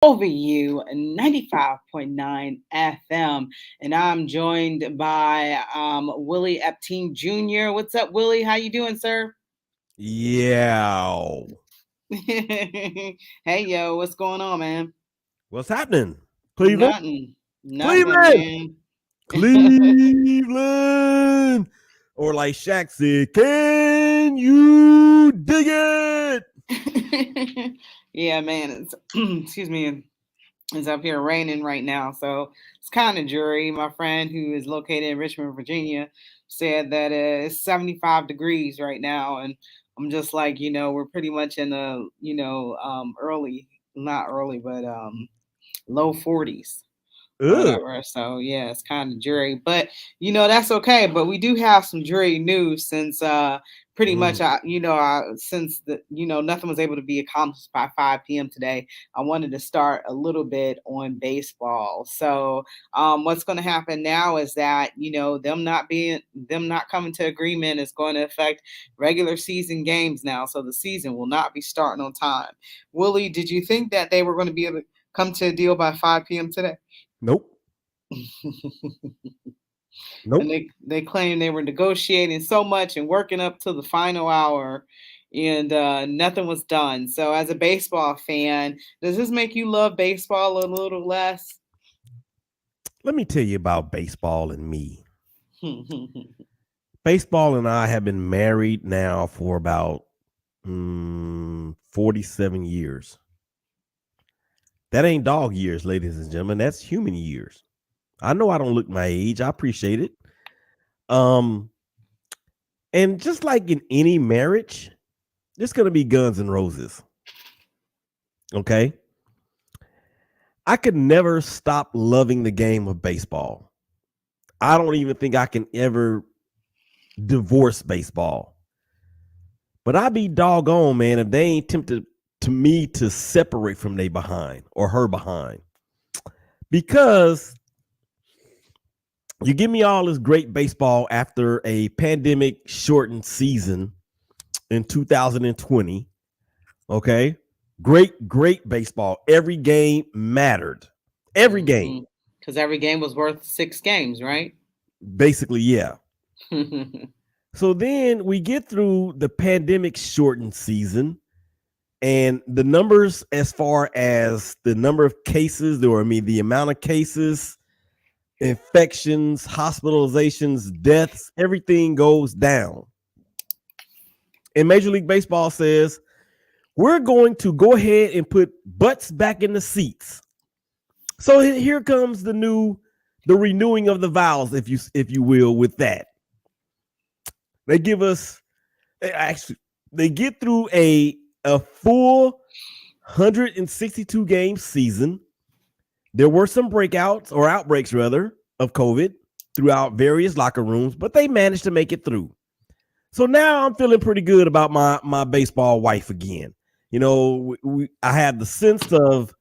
over you 95.9 FM. And I'm joined by Willie Epteen Jr. What's up, Willie? How you doing, sir? Yeah. Hey, yo, what's going on, man? What's happening? Cleveland? Nothing. Nothing, Cleveland! man. Cleveland! Or like Shaq said, can you dig it? Yeah, man. It's excuse me. It's up here raining right now, so it's kind of dreary. My friend who is located in Richmond, Virginia, said that it's 75 degrees right now, and I'm just like, we're pretty much in the, early, not early, but low 40s or Ugh. whatever. So yeah, it's kind of dreary, but that's okay. But we do have some dreary news since pretty much Mm. since the nothing was able to be accomplished by 5 p.m. today. I wanted to start a little bit on baseball. So what's going to happen now is that them not coming to agreement is going to affect regular season games now. So the season will not be starting on time. Willie, did you think that they were going to be able to come to a deal by 5 p.m. today? Nope. And Nope. they claim they were negotiating so much and working up to the final hour, and nothing was done. So, as a baseball fan, does this make you love baseball a little less? Let me tell you about baseball and me. Baseball and I have been married now for about 47 years. That ain't dog years, ladies and gentlemen. That's human years. I know I don't look my age. I appreciate it. Um, and just like in any marriage, there's gonna be guns and roses. Okay. I could never stop loving the game of baseball. I don't even think I can ever divorce baseball. But I be doggone, man, if they ain't tempted to me to separate from they behind or her behind. Because you give me all this great baseball after a pandemic shortened season in 2020. Okay. Great baseball. Every game mattered. Every game. Because every game was worth 6 games, right? Basically, yeah. So then we get through the pandemic shortened season, and the numbers as far as the number of cases, the amount of cases, infections, hospitalizations, deaths, everything goes down. And Major League Baseball says, we're going to go ahead and put butts back in the seats. So here comes the renewing of the vows, if you will, with that. They give us they get through a full 162 game season. There were some breakouts or outbreaks rather of COVID throughout various locker rooms, but they managed to make it through. So now I'm feeling pretty good about my baseball wife again. I had the sense of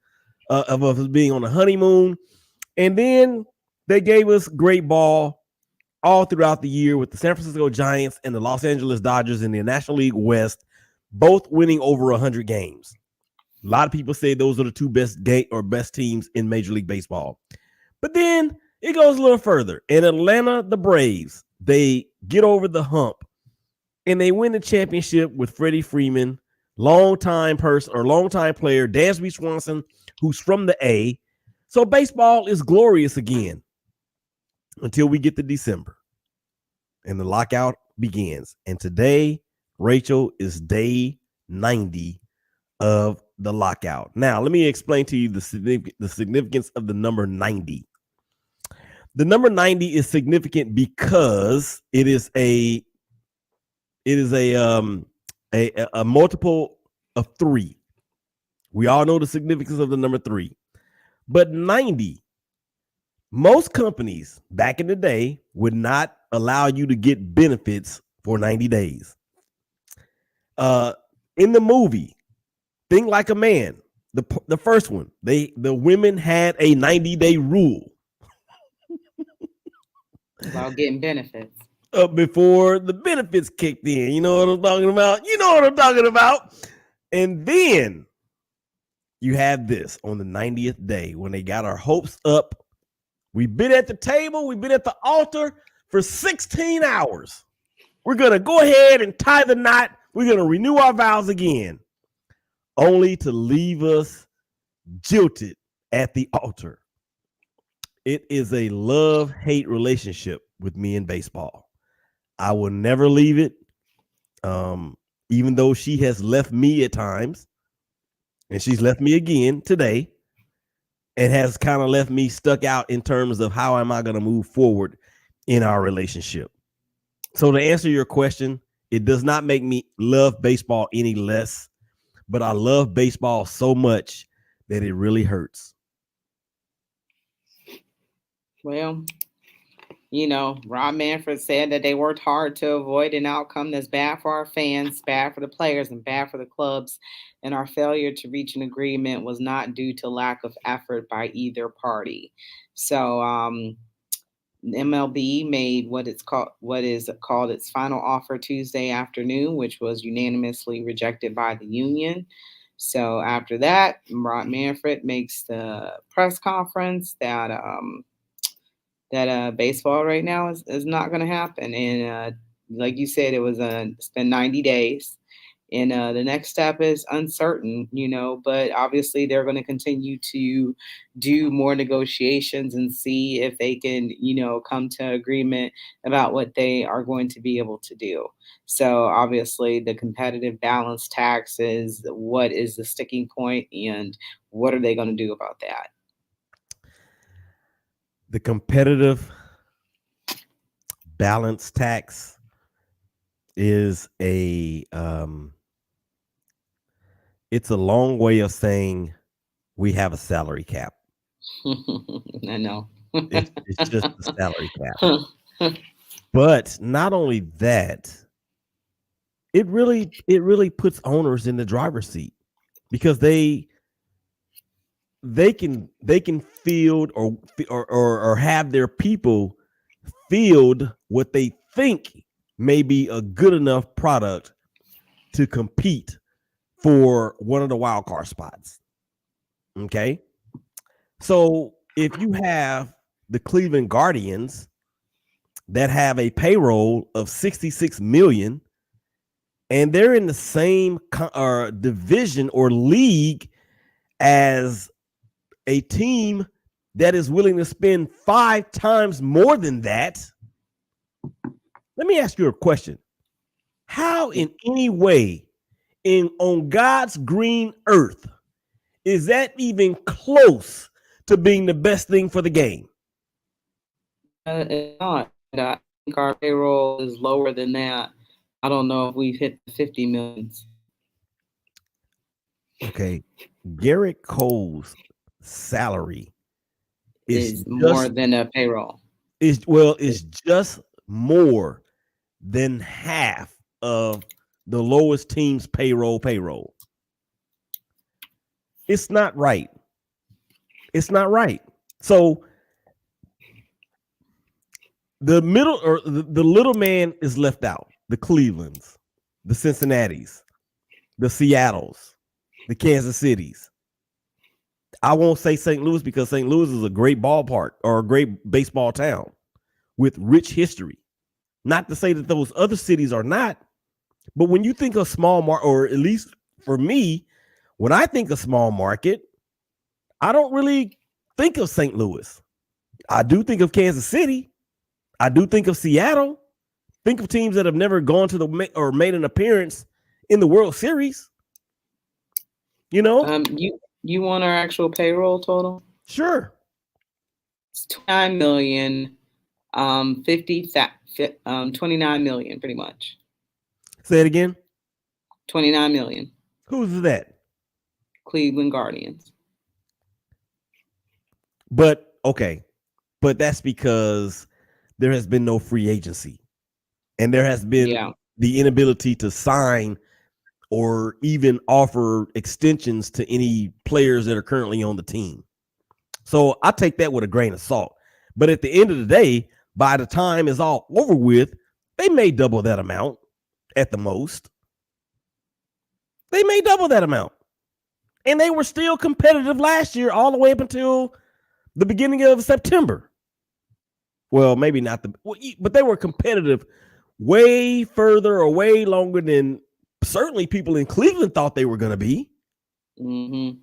us being on a honeymoon, and then they gave us great ball all throughout the year with the San Francisco Giants and the Los Angeles Dodgers in the National League West, both winning over 100 games. A lot of people say those are the two best teams in Major League Baseball. But then it goes a little further. In Atlanta, the Braves, they get over the hump and they win the championship with Freddie Freeman, longtime player, Dansby Swanson, who's from the A. So baseball is glorious again until we get to December and the lockout begins. And today, Rachel, is day 90 of the lockout. Now, let me explain to you the significance of the number 90. The number 90 is significant because it is a multiple of 3. We all know the significance of the number 3. But 90, most companies back in the day would not allow you to get benefits for 90 days. In the movie, Think Like a Man, the first one, the women had a 90-day rule About getting benefits. Before the benefits kicked in. You know what I'm talking about? And then you have this on the 90th day when they got our hopes up. We've been at the table, we've been at the altar for 16 hours. We're going to go ahead and tie the knot. We're going to renew our vows again, only to leave us jilted at the altar. It is a love-hate relationship with me and baseball. I will never leave it, even though she has left me at times, and she's left me again today, and has kind of left me stuck out in terms of how am I going to move forward in our relationship. So to answer your question, it does not make me love baseball any less, but I love baseball so much that it really hurts. Well, Rob Manfred said that they worked hard to avoid an outcome that's bad for our fans, bad for the players, and bad for the clubs. And our failure to reach an agreement was not due to lack of effort by either party. So, MLB made what is called its final offer Tuesday afternoon, which was unanimously rejected by the union. So after that, Rob Manfred makes the press conference that baseball right now is not going to happen. And like you said, it's been 90 days. And the next step is uncertain, but obviously they're going to continue to do more negotiations and see if they can, come to agreement about what they are going to be able to do. So obviously the competitive balance tax is what is the sticking point, and what are they going to do about that? The competitive balance tax is it's a long way of saying we have a salary cap. I know. It's just a salary cap. But not only that, it really puts owners in the driver's seat, because they can field or have their people field what they think may be a good enough product to compete for one of the wild card spots. Okay. So if you have the Cleveland Guardians that have a payroll of 66 million, and they're in the same division or league as a team that is willing to spend 5 times more than that, let me ask you a question. How in any way on God's green earth is that even close to being the best thing for the game? It's not. I think our payroll is lower than that. I don't know if we've hit the 50 millions. Okay. Garrett Cole's salary is more than a payroll. It's just more than half of the lowest team's payroll. It's not right. It's not right. So the middle or the little man is left out. The Clevelands, the Cincinnatis, the Seattles, the Kansas Cities. I won't say St. Louis, because St. Louis is a great ballpark or a great baseball town with rich history. Not to say that those other cities are not, but when you think of small market, or at least for me, when I think of small market, I don't really think of St. Louis. I do think of Kansas City. I do think of Seattle. Think of teams that have never gone to or made an appearance in the World Series. You want our actual payroll total? Sure. It's 29 million, 29 million, pretty much. Say it again. 29 million. Who's that? Cleveland Guardians. But that's because there has been no free agency, and there has been the inability to sign or even offer extensions to any players that are currently on the team. So I take that with a grain of salt. But at the end of the day, by the time it's all over with, they may double that amount at the most. They may double that amount. And they were still competitive last year, all the way up until the beginning of September. Well, maybe not but they were competitive way further or way longer than certainly people in Cleveland thought they were going to be. Mm-hmm.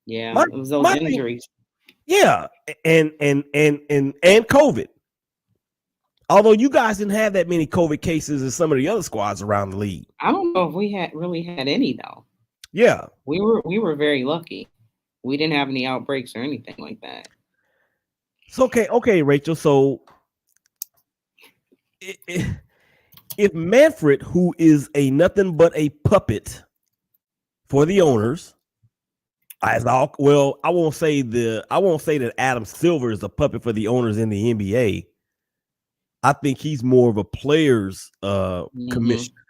Yeah, My it was those my thing, injuries. yeah, and COVID. Although you guys didn't have that many COVID cases as some of the other squads around the league. I don't know if we had really had any though. Yeah. We were very lucky. We didn't have any outbreaks or anything like that. So okay, Rachel. So if Manfred, who is a nothing but a puppet for the owners, I won't say that Adam Silver is a puppet for the owners in the NBA. I think he's more of a players commissioner,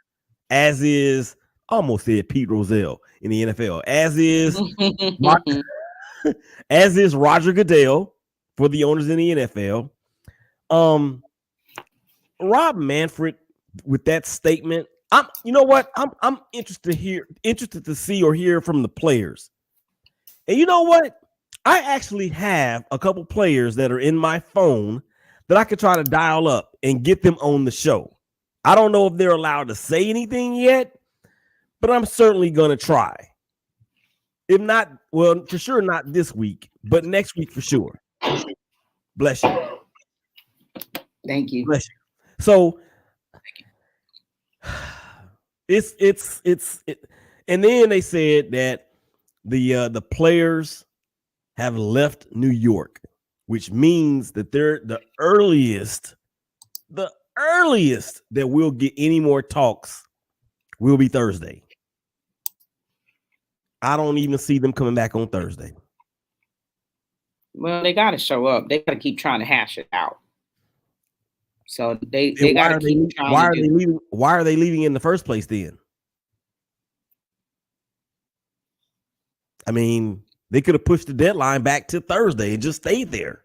as is I almost said Pete Rozelle in the NFL, as is Roger Goodell for the owners in the NFL. Rob Manfred with that statement. You know what? I'm interested to see or hear from the players. And you know what? I actually have a couple players that are in my phone that I could try to dial up and get them on the show. I don't know if they're allowed to say anything yet, but I'm certainly going to try. If not, well, for sure not this week, but next week for sure. Bless you. Thank you. Bless you. So and then they said that the players have left New York, which means that they're the earliest that we'll get any more talks will be Thursday. I don't even see them coming back on Thursday. Well, they got to show up. They got to keep trying to hash it out. So they got to keep trying. Why are they leaving? Why are they leaving in the first place then? I mean, they could have pushed the deadline back to Thursday and just stayed there.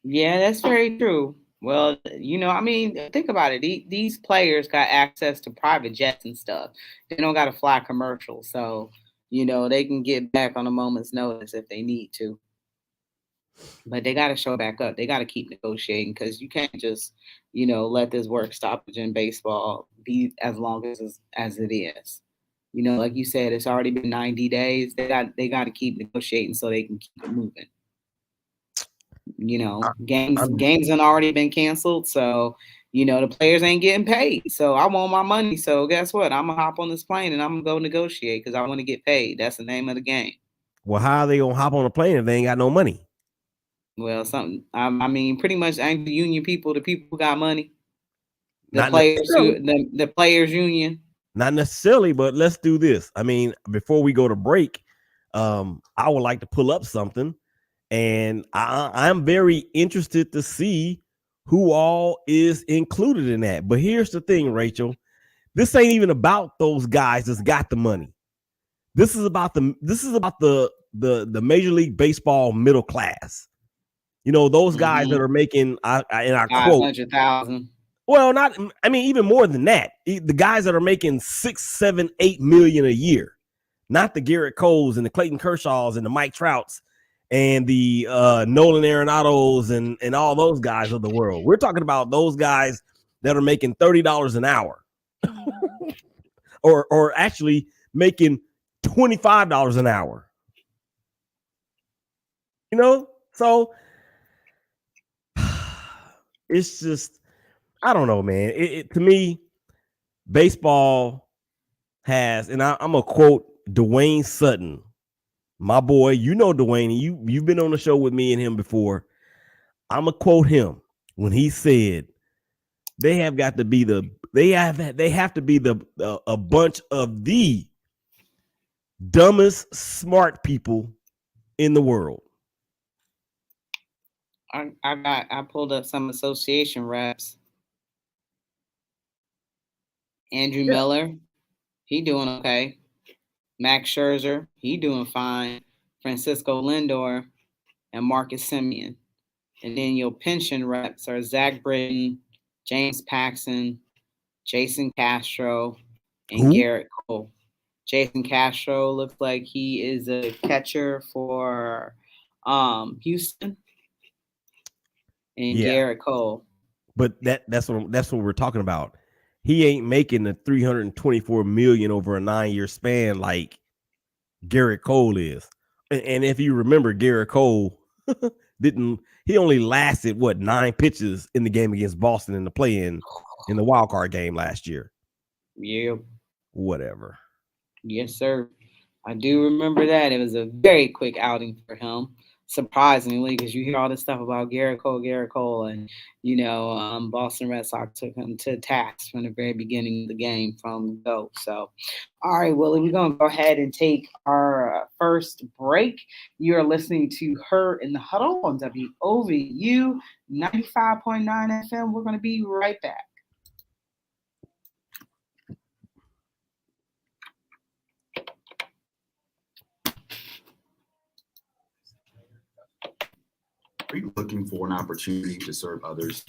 Yeah, that's very true. Well, I mean, think about it. These players got access to private jets and stuff. They don't got to fly commercial. So, they can get back on a moment's notice if they need to. But they got to show back up. They got to keep negotiating because you can't just, let this work stoppage in baseball be as long as it is. Like you said, it's already been 90 days. They got to keep negotiating so they can keep it moving. Games have already been canceled, so the players ain't getting paid. So I want my money. So guess what? I'm gonna hop on this plane and I'm gonna go negotiate because I want to get paid. That's the name of the game. Well, how are they gonna hop on a plane if they ain't got no money? Well, I mean, pretty much ain't the union people the people who got money. The players union. Not necessarily, but let's do this. I mean, before we go to break, I would like to pull up something. And I'm very interested to see who all is included in that. But here's the thing, Rachel. This ain't even about those guys that's got the money. This is about the Major League Baseball middle class. Those guys that are making and I quote 500,000. Well, even more than that. The guys that are making 6, 7, 8 million a year, not the Garrett Coles and the Clayton Kershaws and the Mike Trouts and the Nolan Arenados and all those guys of the world. We're talking about those guys that are making $30 an hour or actually making $25 an hour. So it's just, I don't know, man. To me, baseball has, and I'm going to quote Dwayne Sutton, my boy. Dwayne, you've been on the show with me and him before. I'm gonna quote him when he said they have to be a bunch of the dumbest smart people in the world. I pulled up some association reps. Andrew Miller, he doing okay. Max Scherzer, he doing fine. Francisco Lindor and Marcus Semien. And then your pension reps are Zach Britton, James Paxton, Jason Castro, and Garrett Cole. Jason Castro looks like he is a catcher for Houston, and Yeah, Garrett Cole. but that's what we're talking about. He ain't making the 324 million over a 9-year span like Garrett Cole is. And if you remember, Garrett Cole didn't he only lasted 9 pitches in the game against Boston in the play-in in the wild card game last year. Yeah. Whatever. Yes, sir. I do remember that. It was a very quick outing for him, surprisingly, because you hear all this stuff about Garrett Cole, and Boston Red Sox took him to task from the very beginning of the game from go. So, all right, Willie, we're gonna go ahead and take our first break. You are listening to Her in the Huddle on WOVU 95.9 FM. We're gonna be right back. Are you looking for an opportunity to serve others?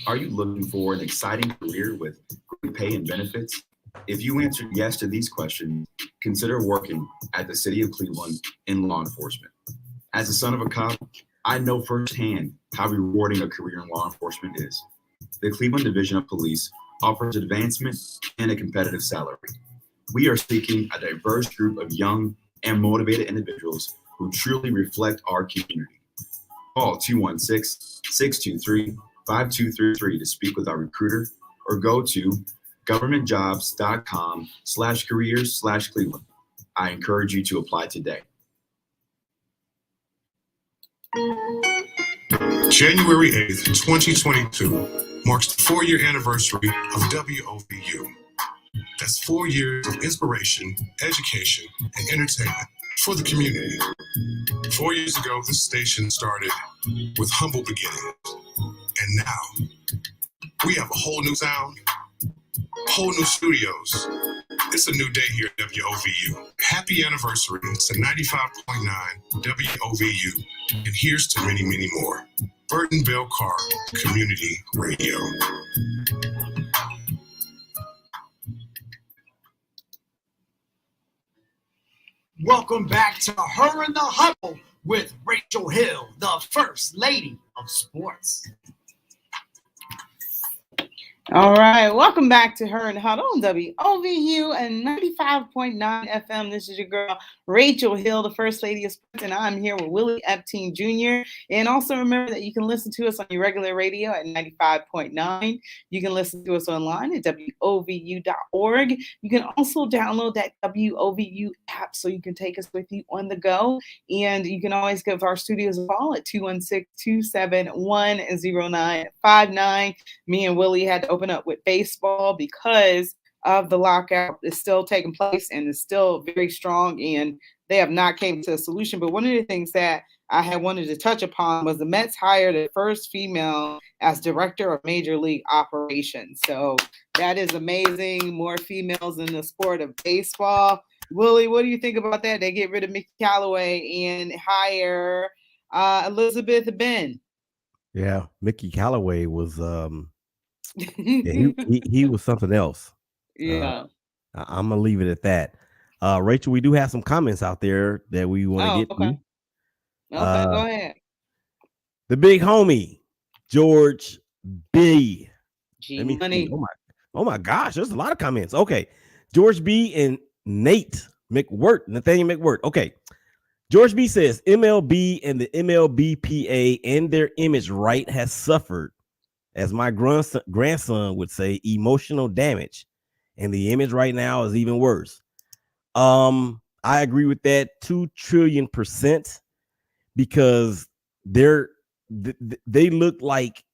Are you looking for an exciting career with great pay and benefits? If you answered yes to these questions, consider working at the City of Cleveland in law enforcement. As a son of a cop, I know firsthand how rewarding a career in law enforcement is. The Cleveland Division of Police offers advancement and a competitive salary. We are seeking a diverse group of young and motivated individuals who truly reflect our community. Call 216-623-5233 to speak with our recruiter, or go to governmentjobs.com/careers/Cleveland. I encourage you to apply today. January 8th, 2022 marks the 4-year anniversary of WOVU. That's 4 years of inspiration, education, and entertainment for the community. 4 years ago, this station started with humble beginnings. And now, we have a whole new sound, whole new studios. It's a new day here at WOVU. Happy anniversary to 95.9 WOVU. And here's to many, many more. Burton Bell Carr, Community Radio. Welcome back to Her in the Huddle with Rachel Hill, the First Lady of Sports. All right, welcome back to Her in the Huddle on WOVU and 95.9 FM. This is your girl, Rachel Hill, the First Lady of Sports, and I'm here with Willie Epteen Jr. And also remember that you can listen to us on your regular radio at 95.9. You can listen to us online at WOVU.org. You can also download that WOVU app so you can take us with you on the go. And you can always give our studios a call at 216-271-0959. Me and Willie had to open up with baseball because of the lockout is still taking place and is still very strong, and they have not came to a solution. But one of the things that I had wanted to touch upon was the Mets hired the first female as director of Major League Operations. So that is amazing. More females in the sport of baseball. Willie, what do you think about that? They get rid of Mickey Callaway and hire Elizabeth Ben. Yeah, Mickey Callaway was he was something else. Yeah. I'm gonna leave it at that. Rachel, we do have some comments out there that we want to get okay. to. Okay, go ahead. The big homie, George B. G Money. Oh my gosh, there's a lot of comments. Okay. George B and Nathaniel McWirt. Okay. George B says MLB and the MLBPA and their image right has suffered, as my grandson would say, emotional damage. And the image right now is even worse. I agree with that 2 trillion%, because they look like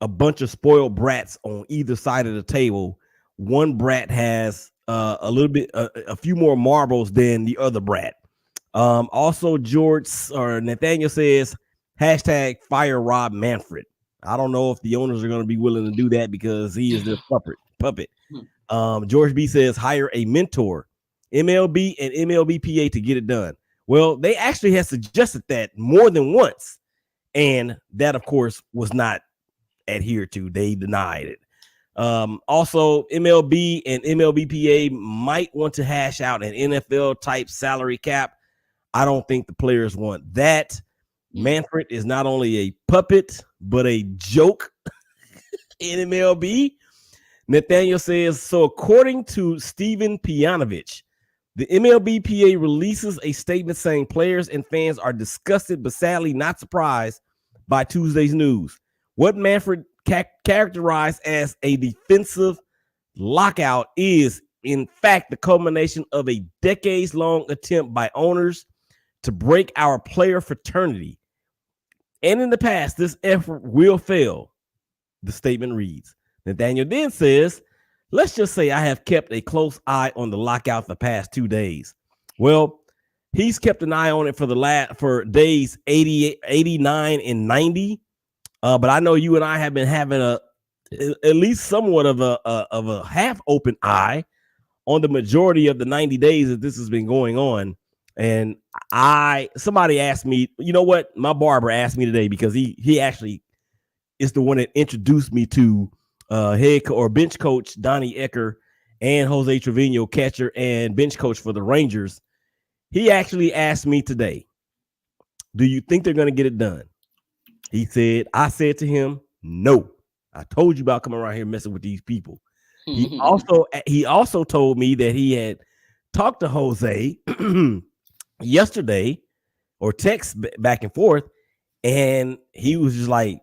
a bunch of spoiled brats on either side of the table. One brat has a few more marbles than the other brat. Also, Nathaniel says hashtag fire Rob Manfred. I don't know if the owners are going to be willing to do that because he is their puppet. George B says hire a mentor, MLB and MLBPA, to get it done. Well, they actually have suggested that more than once, and that, of course, was not adhered to. They denied it. Also, MLB and MLBPA might want to hash out an NFL type salary cap. I don't think the players want that. Manfred is not only a puppet, but a joke in MLB. Nathaniel says, so according to Steven Pianovich, the MLBPA releases a statement saying players and fans are disgusted, but sadly not surprised by Tuesday's news. What Manfred characterized as a defensive lockout is, in fact, the culmination of a decades-long attempt by owners to break our player fraternity. And in the past, this effort will fail, the statement reads. Nathaniel then says, let's just say I have kept a close eye on the lockout the past 2 days. Well, he's kept an eye on it for days 88, 89, and 90. But I know you and I have been having at least somewhat of a half open eye on the majority of the 90 days that this has been going on. And somebody asked me, you know what? My barber asked me today, because he actually is the one that introduced me to head or bench coach Donnie Ecker and Jose Trevino, catcher and bench coach for the Rangers. He actually asked me today, do you think they're going to get it done? I said to him, no. I told you about coming around here messing with these people. He also told me that he had talked to Jose yesterday, or text back and forth, and he was just like,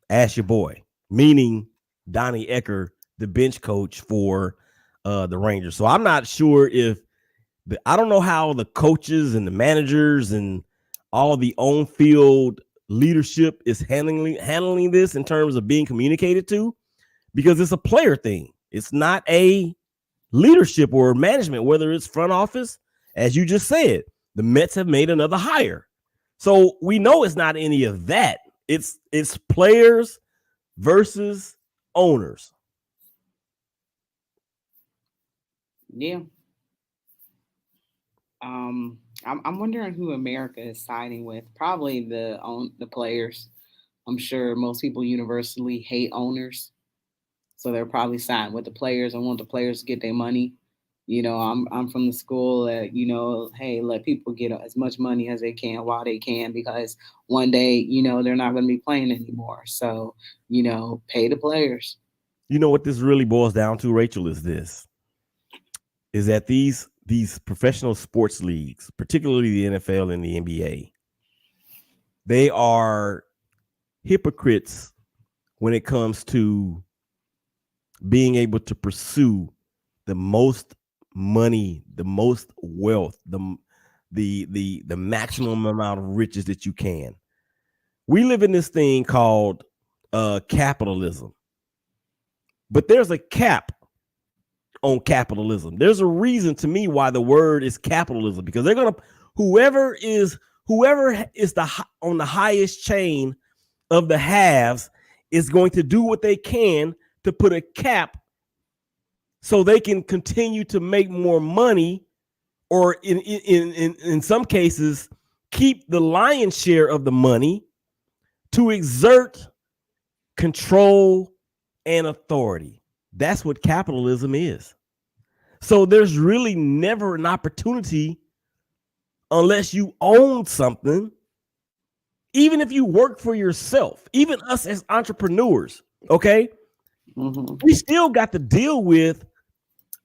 ask your boy, meaning Donnie Ecker, the bench coach for the Rangers. So I'm not sure I don't know how the coaches and the managers and all the on-field leadership is handling this in terms of being communicated to, because it's a player thing. It's not a leadership or management, whether it's front office, as you just said. The Mets have made another hire. So we know it's not any of that. It's players versus owners. Yeah. I'm wondering who America is siding with. Probably the players. I'm sure most people universally hate owners, so they're probably siding with the players and want the players to get their money. I'm from the school that, hey, let people get as much money as they can while they can, because one day, they're not going to be playing anymore. So, pay the players. You know what this really boils down to, Rachel, is that these professional sports leagues, particularly the NFL and the NBA, they are hypocrites when it comes to being able to pursue the most money, the most wealth, the maximum amount of riches that you can. We live in this thing called capitalism, but there's a cap on capitalism. There's a reason to me why the word is capitalism, because they're gonna whoever is on the highest chain of the haves is going to do what they can to put a cap so they can continue to make more money, or in some cases keep the lion's share of the money to exert control and authority. That's what capitalism is. So there's really never an opportunity unless you own something. Even if you work for yourself, even us as entrepreneurs, okay, we still got to deal with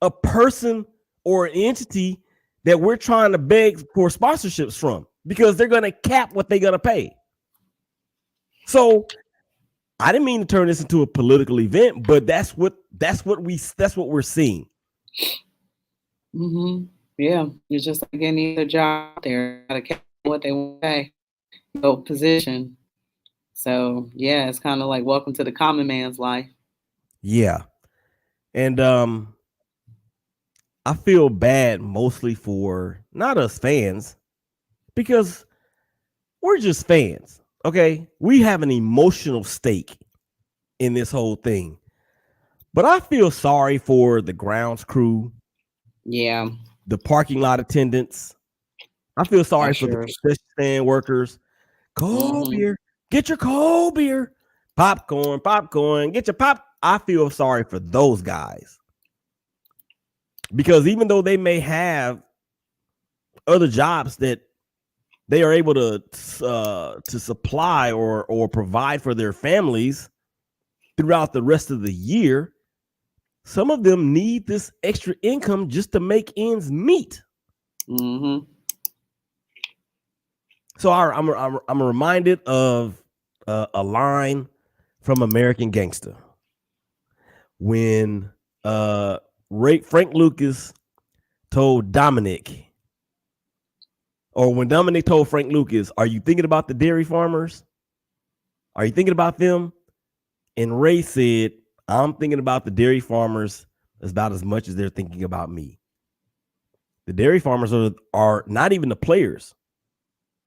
a person or an entity that we're trying to beg for sponsorships from, because they're going to cap what they're going to pay. So I didn't mean to turn this into a political event, but that's what we're seeing. Yeah, it's just like any other job out there. Got to cap what they want to pay, position. So yeah, it's kind of like welcome to the common man's life. Yeah, and I feel bad mostly for not us fans, because we're just fans. Okay, we have an emotional stake in this whole thing, but I feel sorry for the grounds crew. Yeah, the parking lot attendants. I feel sorry for the concession stand workers. Cold beer, get your cold beer, popcorn, get your I feel sorry for those guys because even though they may have other jobs that they are able to supply or provide for their families throughout the rest of the year, some of them need this extra income just to make ends meet. Mm-hmm. So I'm reminded of a line from American Gangster when Frank Lucas told Dominic, or when Dominic told Frank Lucas, "Are you thinking about the dairy farmers? Are you thinking about them?" And Ray said, "I'm thinking about the dairy farmers about as much as they're thinking about me." The dairy farmers are not even the players.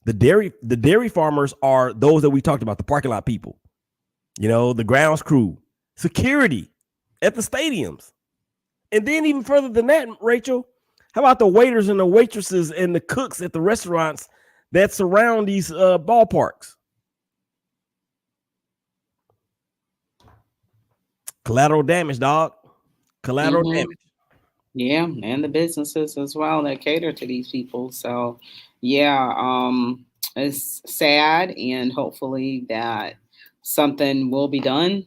The dairy farmers are those that we talked about, the parking lot people, the grounds crew, security at the stadiums. And then even further than that, Rachel, how about the waiters and the waitresses and the cooks at the restaurants that surround these ballparks? Collateral damage, dog. Collateral damage. Yeah, and the businesses as well that cater to these people. So, yeah, it's sad, and hopefully that something will be done.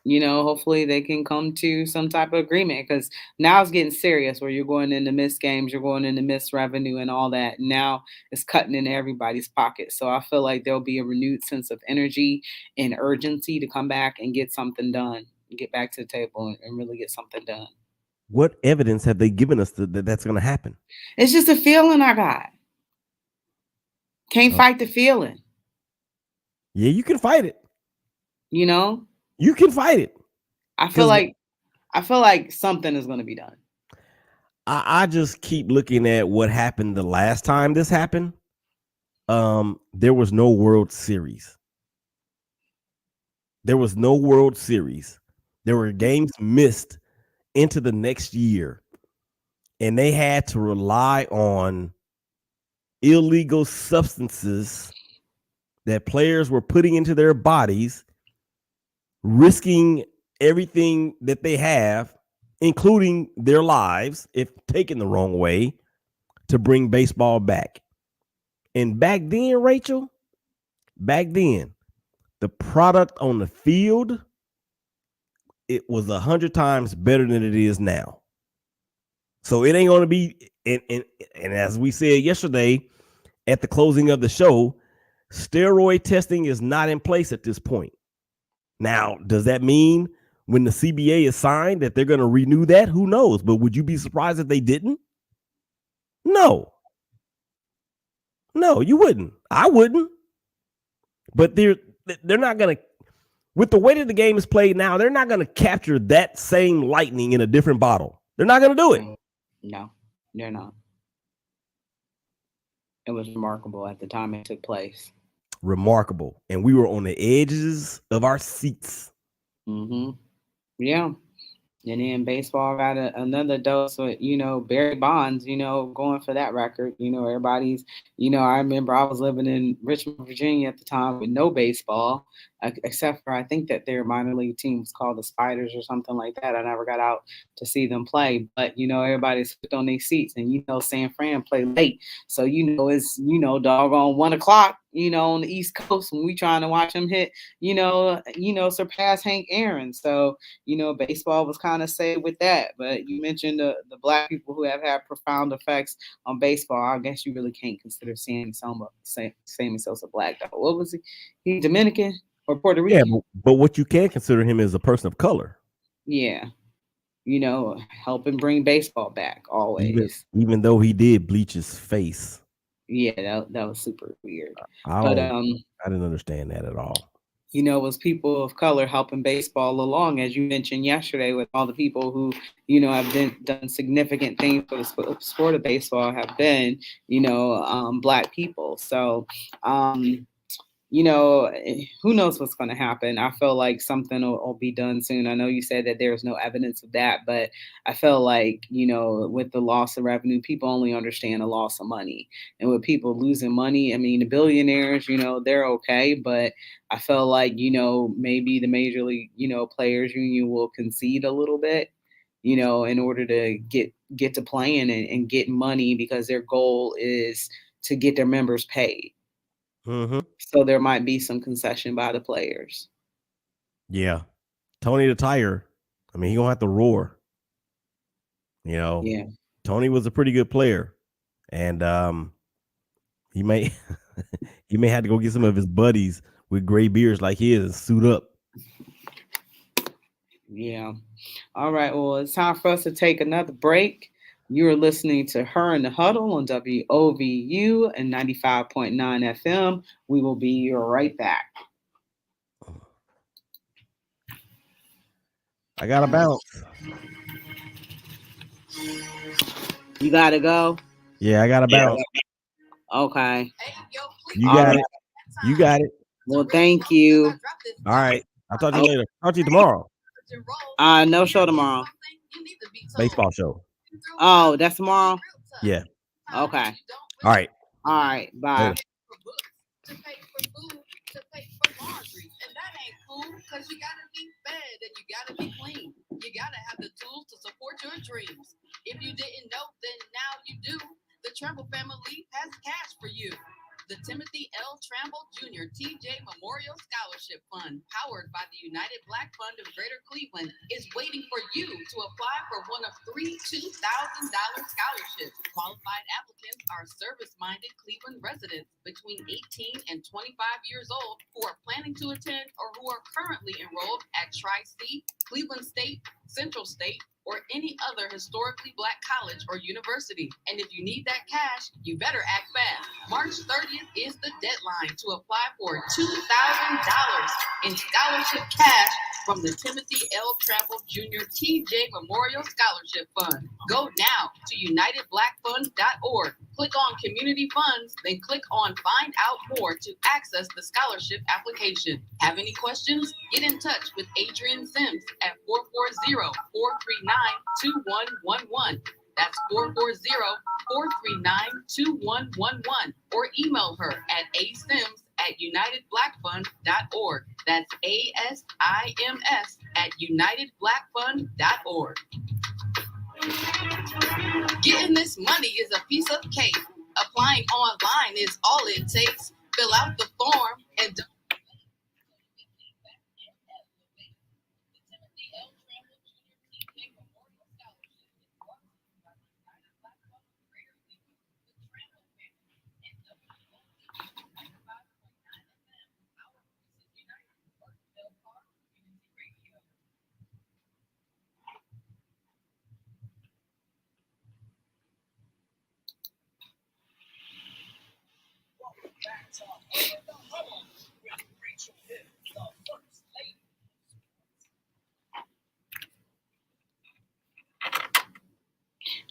Hopefully they can come to some type of agreement, because now it's getting serious where you're going into missed games, you're going into missed revenue and all that. Now it's cutting into everybody's pocket. So I feel like there'll be a renewed sense of energy and urgency to come back and get something done, get back to the table and really get something done. What evidence have they given us that that's going to happen? It's just a feeling I got. Can't fight the feeling. Yeah, you can fight it. You can fight it. I feel like something is going to be done. I just keep looking at what happened the last time this happened. There was no World Series. There was no World Series. There were games missed into the next year, and they had to rely on illegal substances that players were putting into their bodies, risking everything that they have, including their lives, if taken the wrong way, to bring baseball back. And back then, Rachel, the product on the field, it was 100 times better than it is now. So it ain't going to be, and as we said yesterday at the closing of the show, steroid testing is not in place at this point. Now, does that mean when the CBA is signed that they're going to renew that? Who knows? But would you be surprised if they didn't? No, you wouldn't. I wouldn't. But they're not going to, with the way that the game is played now, they're not going to capture that same lightning in a different bottle. They're not going to do it. No, they're not. It was remarkable at the time it took place. Remarkable. And we were on the edges of our seats. Yeah. And then baseball got another dose with, Barry Bonds, going for that record. Everybody's, I remember I was living in Richmond, Virginia at the time with no baseball, except for I think that their minor league team was called the Spiders or something like that. I never got out to see them play, but, everybody's hooked on their seats, and, San Fran played late. So, it's, doggone 1 o'clock, on the East Coast when we trying to watch them hit, surpass Hank Aaron. So, baseball was kind of saved with that. But you mentioned the black people who have had profound effects on baseball. I guess you really can't consider Sammy Sosa black, though. What was he? He Dominican or Puerto Rican? Yeah, but what you can consider him is a person of color. Yeah. Helping bring baseball back always. Even though he did bleach his face. Yeah, that was super weird. I didn't understand that at all. It was people of color helping baseball along, as you mentioned yesterday, with all the people who, have done significant things for the sport of baseball have been, Black people. So, who knows what's going to happen. I feel like something will be done soon. I know you said that there's no evidence of that, but I feel like, with the loss of revenue, people only understand the loss of money. And with people losing money, I mean, the billionaires, they're okay. But I feel like, maybe the Major League, Players Union will concede a little bit, in order to get to playing and get money, because their goal is to get their members paid. Mm-hmm. So there might be some concession by the players. Yeah. Tony the Tiger, I mean, he gonna have to roar. Yeah. Tony was a pretty good player. And he may he may have to go get some of his buddies with gray beards like his and suit up. Yeah. All right. Well, it's time for us to take another break. You're listening to Her in the Huddle on WOVU and 95.9 FM. We will be right back. I gotta bounce. You gotta go? Yeah, I gotta bounce. Okay. You got it. You got it. Well, thank you. All right. I'll talk to you later. Talk to you tomorrow. No show tomorrow. Baseball show. Oh, that's tomorrow? Yeah. Okay. All right. All right. Bye. Later. Because you gotta be fed and you gotta be clean. You gotta have the tools to support your dreams. If you didn't know, then now you do. The Trample family has cash for you. The Timothy L. Trample Jr. TJ Memorial Scholarship Fund, powered by the United Black Fund of Greater Cleveland, is waiting for you to apply for one of 3 $2,000 scholarships. Qualified applicants are service-minded Cleveland residents between 18 and 25 years old who are planning to attend or who are currently enrolled at Tri-State, Cleveland State, Central State, or any other historically Black college or university. And if you need that cash, you better act fast. March 30th is the deadline to apply for $2,000 in scholarship cash from the Timothy L. Trample Jr. TJ Memorial Scholarship Fund. Go now to unitedblackfund.org. Click on Community Funds, then click on Find Out More to access the scholarship application. Have any questions? Get in touch with Adrienne Sims at 440-439-2111. That's 440-439-2111. Or email her at asims@unitedblackfund.org. That's ASIMS at unitedblackfund.org. Getting this money is a piece of cake. Applying online is all it takes. Fill out the form and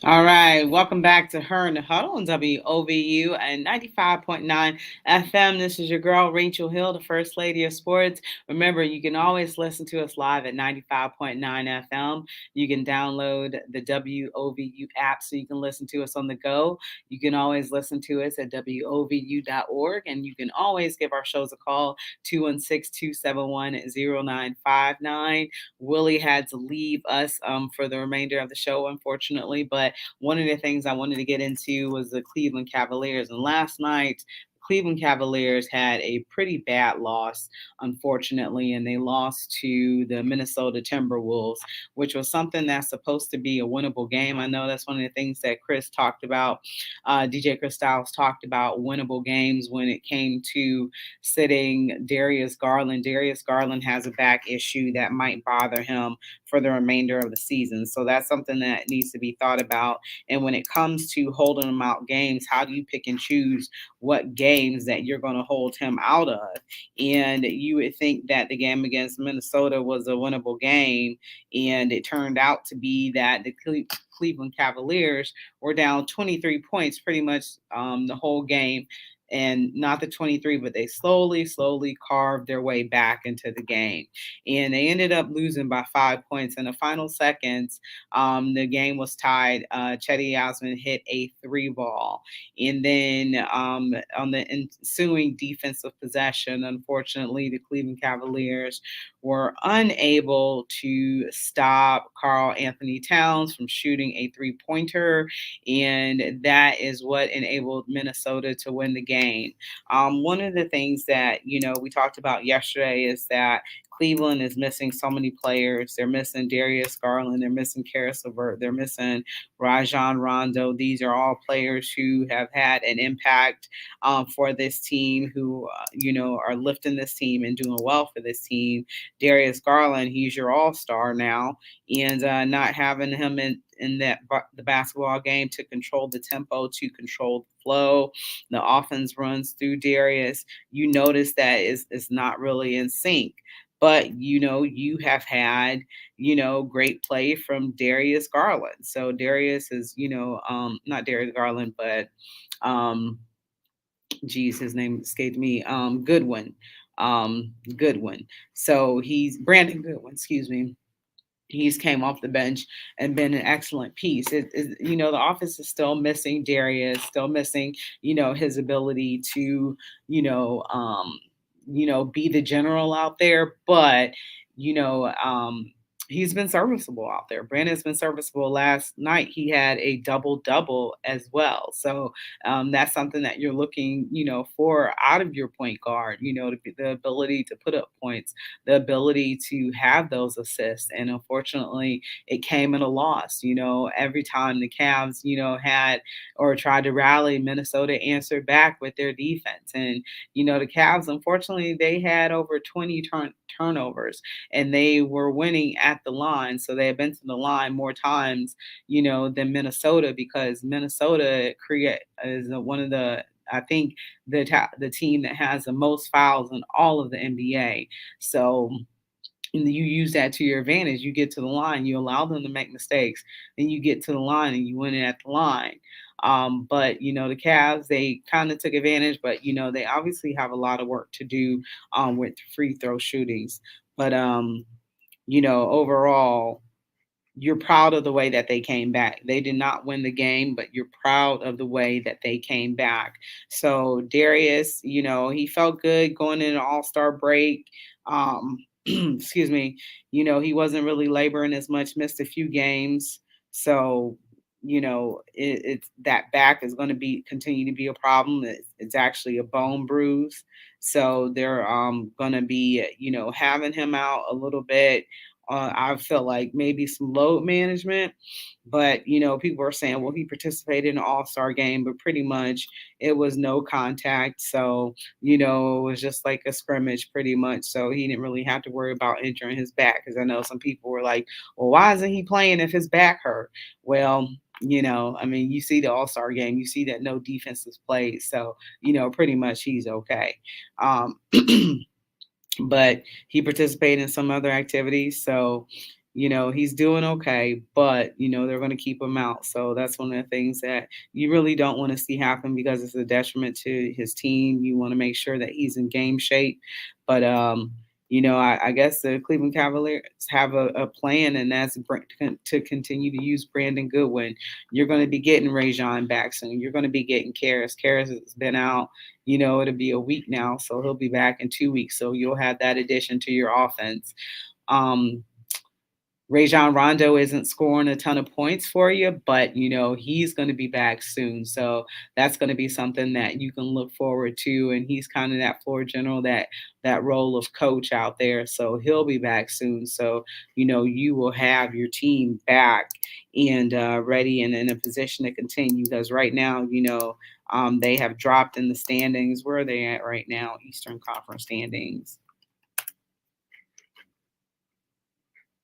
All right, welcome back to Her in the Huddle on WOVU and 95.9 FM. This is your girl, Rachel Hill, the First Lady of Sports. Remember, you can always listen to us live at 95.9 FM. You can download the WOVU app so you can listen to us on the go. You can always listen to us at WOVU.org, and you can always give our shows a call, 216-271-0959. Willie had to leave us for the remainder of the show, unfortunately, but one of the things I wanted to get into was the Cleveland Cavaliers. And last night, Cleveland Cavaliers had a pretty bad loss, unfortunately, and they lost to the Minnesota Timberwolves, which was something that's supposed to be a winnable game. I know that's one of the things that Chris talked about. DJ Chris Styles talked about winnable games when it came to sitting Darius Garland. Darius Garland has a back issue that might bother him for the remainder of the season. So that's something that needs to be thought about. And when it comes to holding him out games, how do you pick and choose what games that you're going to hold him out of? And you would think that the game against Minnesota was a winnable game, and it turned out to be that the Cleveland Cavaliers were down 23 points pretty much the whole game. and not the 23, but they slowly carved their way back into the game. And they ended up losing by 5 points. In the final seconds, the game was tied. Chetty Osman hit a three ball. And then on the ensuing defensive possession, unfortunately, the Cleveland Cavaliers were unable to stop Karl Anthony Towns from shooting a three-pointer, and that is what enabled Minnesota to win the game. One of the things that we talked about yesterday is that Cleveland is missing so many players. They're missing Darius Garland. They're missing Karis LeVert. They're missing Rajon Rondo. These are all players who have had an impact for this team, who are lifting this team and doing well for this team. Darius Garland, he's your all-star now, and not having him in the basketball game to control the tempo, to control the flow, the offense runs through Darius. You notice that it's not really in sync. But you have had great play from Darius Garland. So Darius is not Darius Garland, but his name escaped me. Goodwin. So he's Brandon Goodwin, excuse me. He's came off the bench and been an excellent piece. The offense is still missing Darius, still missing, his ability to, be the general out there. But, you know, um, he's been serviceable out there. Brandon's been serviceable. Last night he had a double double as well. So that's something that you're looking, for out of your point guard. The ability to put up points, the ability to have those assists. And unfortunately, it came at a loss. Every time the Cavs, had or tried to rally, Minnesota answered back with their defense. And the Cavs, unfortunately, they had over 20 turnovers, and they were winning at the line. So they had been to the line more times, than Minnesota, because Minnesota is one of the, I think, the team that has the most fouls in all of the NBA. So you use that to your advantage. You get to the line, you allow them to make mistakes, then you get to the line and you win it at the line. But the Cavs, they kind of took advantage, but they obviously have a lot of work to do with free throw shootings. But overall, you're proud of the way that they came back. They did not win the game, but you're proud of the way that they came back. So Darius, he felt good going into All-Star break. Excuse me. He wasn't really laboring as much, missed a few games. So, it's that back is going to continue to be a problem. It's actually a bone bruise. So they're going to be, having him out a little bit. I feel like maybe some load management, but people are saying, well, he participated in an all-star game, but pretty much it was no contact. So, it was just like a scrimmage pretty much. So he didn't really have to worry about injuring his back. Cause I know some people were like, well, why isn't he playing if his back hurt? Well, you see the all-star game, you see that no defense is played. So, pretty much he's okay. But he participated in some other activities. So, he's doing okay, but, they're going to keep him out. So that's one of the things that you really don't want to see happen, because it's a detriment to his team. You want to make sure that he's in game shape. But, I guess the Cleveland Cavaliers have a plan, and that's to continue to use Brandon Goodwin. You're going to be getting Rajon back soon. You're going to be getting Karis. Karis has been out. It'll be a week now, so he'll be back in 2 weeks. So you'll have that addition to your offense. Rajon Rondo isn't scoring a ton of points for you, but he's going to be back soon. So that's going to be something that you can look forward to. And he's kind of that floor general, that role of coach out there. So he'll be back soon. So you will have your team back and ready and in a position to continue. Because right now, they have dropped in the standings. Where are they at right now? Eastern Conference standings.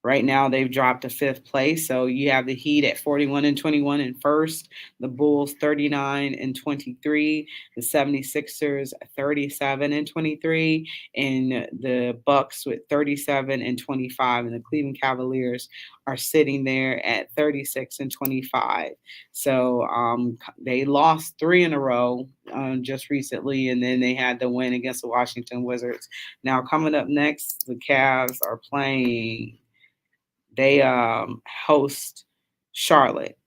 Right now, they've dropped to 5th place. So you have the Heat at 41-21 in first, the Bulls 39-23, the 76ers 37-23, and the Bucks with 37-25, and the Cleveland Cavaliers are sitting there at 36-25. So they lost 3 in a row just recently, and then they had the win against the Washington Wizards. Now coming up next, the Cavs are playing. They host Charlotte.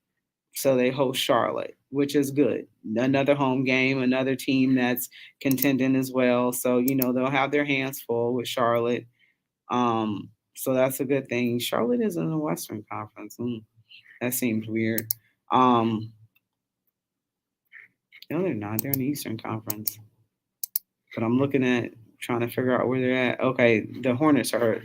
So they host Charlotte, which is good. Another home game, another team that's contending as well. So, they'll have their hands full with Charlotte. So that's a good thing. Charlotte is in the Western Conference. That seems weird. No, they're not. They're in the Eastern Conference. But I'm looking at trying to figure out where they're at. Okay, the Hornets are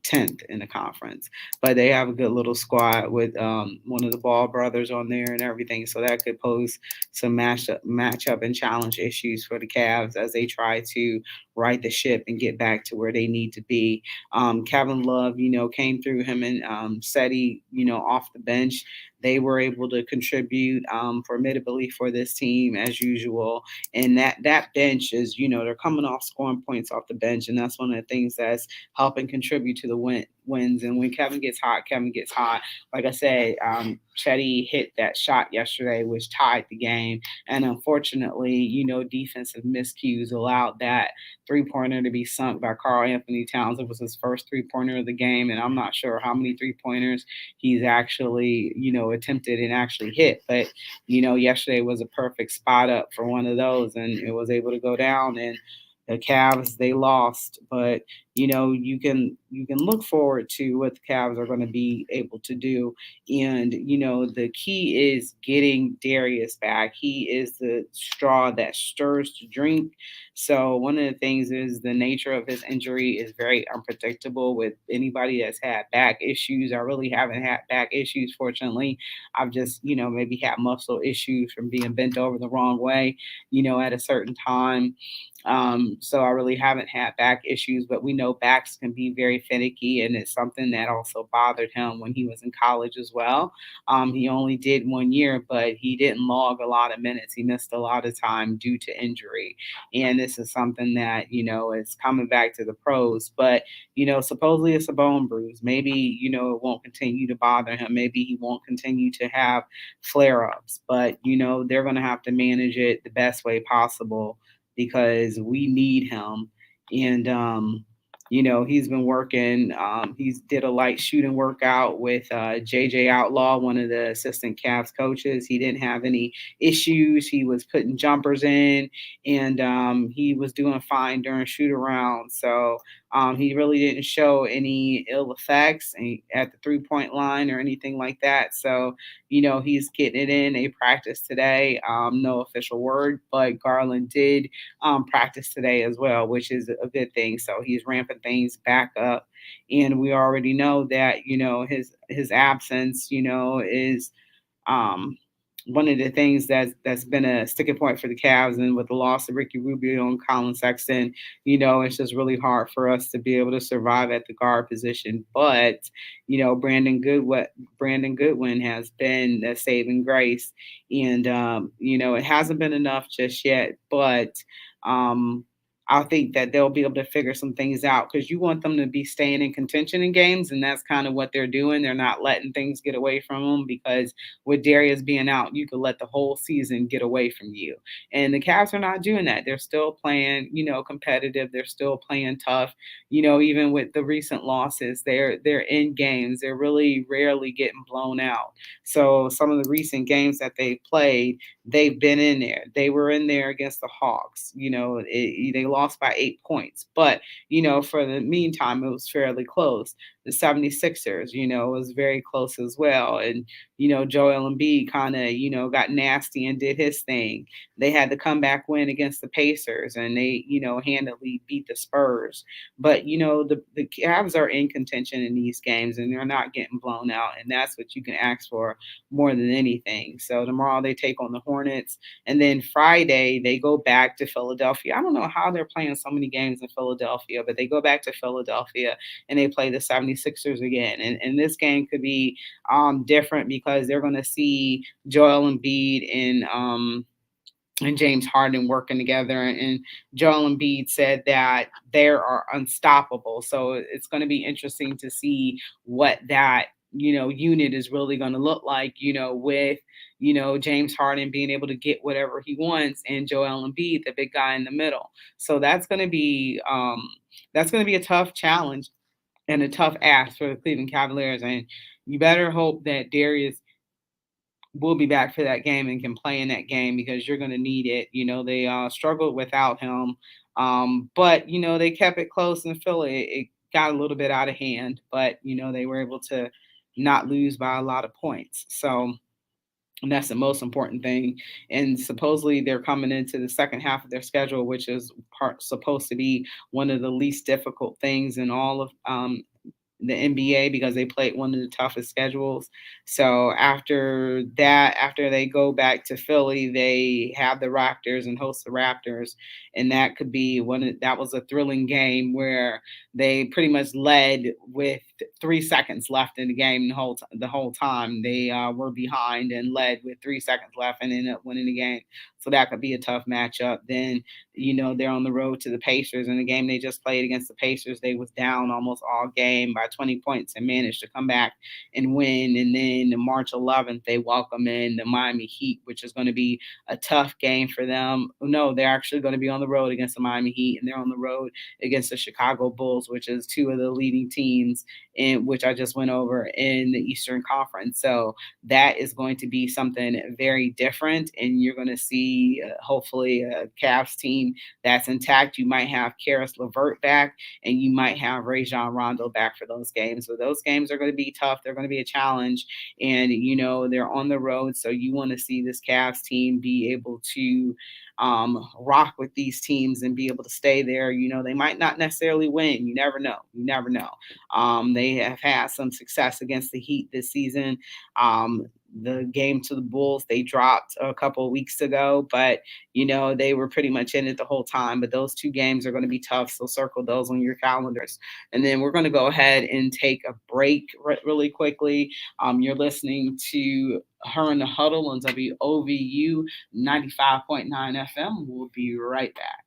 10th in the conference, but they have a good little squad with one of the Ball brothers on there and everything. So that could pose some matchup and challenge issues for the Cavs as they try to right the ship and get back to where they need to be. Kevin Love, came through him and Seti, off the bench. They were able to contribute formidably for this team as usual. And that bench is, they're coming off scoring points off the bench, and that's one of the things that's helping contribute to the wins. And when Kevin gets hot, Kevin gets hot. Like I said, Chetty hit that shot yesterday, which tied the game. And unfortunately, defensive miscues allowed that 3-pointer to be sunk by Karl Anthony Towns. It was his first 3-pointer of the game, and I'm not sure how many 3-pointers he's actually, attempted and actually hit. But, yesterday was a perfect spot up for one of those, and it was able to go down. And the Cavs, they lost, but you can look forward to what the Cavs are going to be able to do. And the key is getting Darius back. He is the straw that stirs the drink. So one of the things is the nature of his injury is very unpredictable. With anybody that's had back issues, I really haven't had back issues, fortunately. I've just maybe had muscle issues from being bent over the wrong way at a certain time. So I really haven't had back issues, but we know backs can be very finicky, and it's something that also bothered him when he was in college as well. He only did 1 year, but he didn't log a lot of minutes. He missed a lot of time due to injury, and this is something that is coming back to the pros. But supposedly it's a bone bruise. Maybe it won't continue to bother him. Maybe he won't continue to have flare ups. But they're going to have to manage it the best way possible because we need him. And he's been working. He's did a light shooting workout with JJ Outlaw, one of the assistant Cavs coaches. He didn't have any issues. He was putting jumpers in, and he was doing fine during shoot around. So he really didn't show any ill effects at the 3-point line or anything like that. So, he's getting it in. They practiced today. No official word, but Garland did practice today as well, which is a good thing. So he's ramping things back up. And we already know that, his absence, is one of the things that's been a sticking point for the Cavs. And with the loss of Ricky Rubio and Colin Sexton, it's just really hard for us to be able to survive at the guard position. But Brandon Goodwin has been a saving grace, and it hasn't been enough just yet, but I think that they'll be able to figure some things out because you want them to be staying in contention in games, and that's kind of what they're doing. They're not letting things get away from them because with Darius being out, you could let the whole season get away from you. And the Cavs are not doing that. They're still playing, competitive. They're still playing tough. Even with the recent losses, they're in games. They're really rarely getting blown out. So some of the recent games that they played, they've been in there. They were in there against the Hawks. They lost by 8 points. But, for the meantime, it was fairly close. The 76ers, was very close as well. And, Joel Embiid kind of, got nasty and did his thing. They had the comeback win against the Pacers, and they, handily beat the Spurs. But, the Cavs are in contention in these games, and they're not getting blown out. And that's what you can ask for more than anything. So tomorrow they take on the Hornets. And then Friday, they go back to Philadelphia. I don't know how they're playing so many games in Philadelphia, but they go back to Philadelphia and they play the 76ers. 76ers again. And this game could be different because they're going to see Joel Embiid and James Harden working together. And Joel Embiid said that they are unstoppable. So it's going to be interesting to see what that unit is really going to look like, with, James Harden being able to get whatever he wants and Joel Embiid, the big guy in the middle. So that's going to be a tough challenge and a tough ask for the Cleveland Cavaliers. And you better hope that Darius will be back for that game and can play in that game because you're going to need it. They struggled without him, but they kept it close in Philly. It got a little bit out of hand, but they were able to not lose by a lot of points. So. And that's the most important thing. And supposedly they're coming into the second half of their schedule, which is supposed to be one of the least difficult things in all of the NBA because they played one of the toughest schedules. So after that, after they go back to Philly, they have the Raptors and host the Raptors. And that could be that was a thrilling game where they pretty much led with 3 seconds left in the game the whole time. They were behind and led with 3 seconds left and ended up winning the game. So that could be a tough matchup. Then, they're on the road to the Pacers. In the game they just played against the Pacers, they was down almost all game by 20 points and managed to come back and win. And then March 11th, they welcome in the Miami Heat, which is going to be a tough game for them. No, they're actually going to be on the road against the Miami Heat, and they're on the road against the Chicago Bulls, which is two of the leading teams in which I just went over in the Eastern Conference. So that is going to be something very different, and you're going to see hopefully a Cavs team that's intact. You might have Karis LeVert back, and you might have Rajon Rondo back for those games. So those games are going to be tough. They're going to be a challenge, and they're on the road. So you want to see this Cavs team be able to rock with these teams and be able to stay there. They might not necessarily win. You never know. They have had some success against the Heat this season. The game to the Bulls, they dropped a couple of weeks ago, but, they were pretty much in it the whole time. But those two games are going to be tough, so circle those on your calendars. And then we're going to go ahead and take a break really quickly. You're listening to Her in the Huddle on WOVU 95.9 FM. We'll be right back.